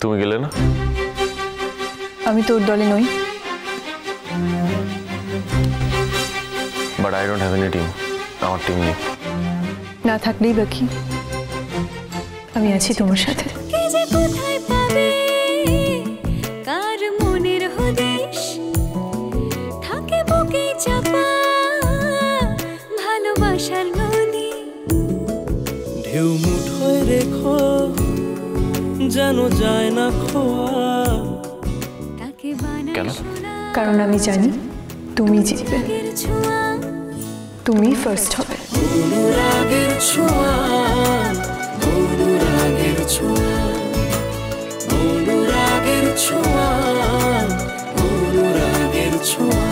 তুমি গেলে না? আমি তোর দলে নই। But I don't have any team. আমার টিম নেই। না থাকলেই বাকি, আমি আছি তোমার সাথে। ঢেউ মুঠোয় রেখো যেন যায় না খোয়া। কেন? কারণ আমি জানি তুমি জিতবে, তুমি ফার্স্ট হবে। অনুরাগের ছোঁয়া, অনুরাগের ছোঁয়া, অনুরাগের ছোঁয়া, অনুরাগের ছোঁয়া।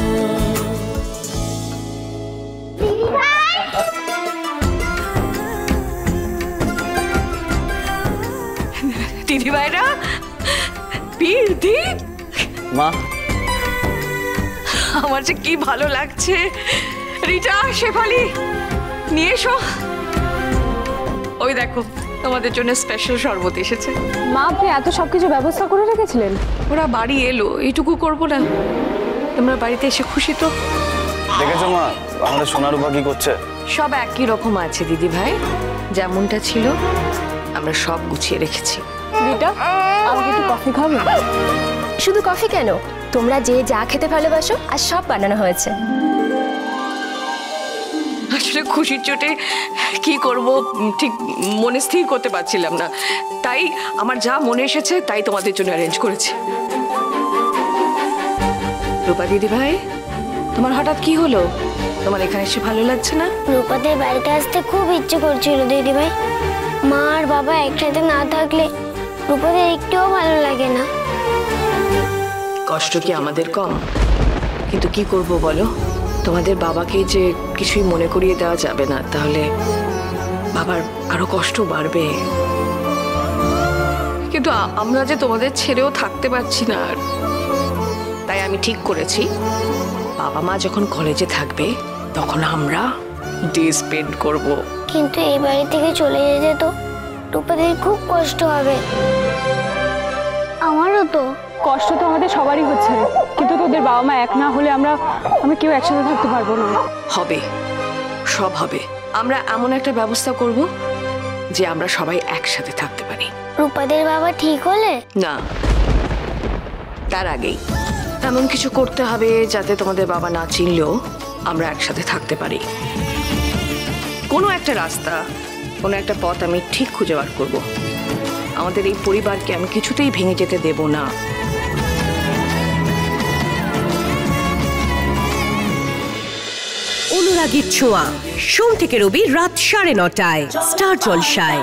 দিদি ভাইরা, বীরদি মা, আমার যে কি ভালো লাগছে। রিটা, শেফালি, নিয়ে এসো। ওই দেখো তোমাদের জন্য স্পেশাল শরবত এসেছে। মা, আপনি এত সবকিছু ব্যবস্থা করে রেখেছিলেন? ওরা বাড়ি এলো, এইটুকু করবো না? তোমরা বাড়িতে এসে খুশি তো? দেখেছো মা আমাদের সোনারূপা কি করছে? সব একই রকম আছে দিদি ভাই, যেমনটা ছিল আমরা সব গুছিয়ে রেখেছি। রিটা, আমাকে একটু কফি খাবে? শুধু কফি কেন, তোমরা যে যা খেতে ভালোবাসো আর সব বানানো হয়েছে। আসলে খুশির চোটে কি করব ঠিক মনে স্থির করতে পারছিলাম না, তাই আমার যা মনে এসেছে তাই তোমাদের জন্য অ্যারেঞ্জ করেছি। রূপা দিদি ভাই, তোমার হঠাৎ কি হলো? তোমার এখানে এসে ভালো লাগছে না? রূপাদের বাড়িতে আসতে খুব ইচ্ছে করছিল দিদি ভাই। মা আর বাবা একসাথে না থাকলে রূপাদের একটুও ভালো লাগে না। কষ্ট কি আমাদের কম? কিন্তু কি করব বলো, তোমাদের বাবাকে যে কিছুই মনে করিয়ে দেওয়া যাবে না, তাহলে বাবার আরো কষ্ট বাড়বে। কিন্তু আমরা যে তোমাদের ছেড়েও থাকতে পারছি না, তাই আমি ঠিক করেছি বাবা মা যখন কলেজে থাকবে তখন আমরা ডে স্পেন্ড করব। কিন্তু এই বাড়ি থেকে চলে যেতে তো রূপাদের খুব কষ্ট হবে। আমারও তো কষ্ট তো আমাদের সবারই হচ্ছে, কিন্তু তোদের বাবা মা এক না হলে আমরা কেউ একসাথে থাকতে পারবো না। হবে, সব হবে। আমরা এমন একটা ব্যবস্থা করব যে আমরা সবাই একসাথে থাকতে পারি। রূপাদের বাবা ঠিক হলে? না, তার আগেই এমন কিছু করতে হবে যাতে তোমাদের বাবা না চিনলেও আমরা একসাথে থাকতে পারি। কোনো একটা রাস্তা, কোনো একটা পথ আমি ঠিক খুঁজে বার করব। আমাদের এই পরিবারকে আমি কিছুতেই ভেঙে যেতে দেব না। অনুরাগের ছোঁয়া, সোম থেকে রবি রাত 9:30টায় স্টার জলসায়।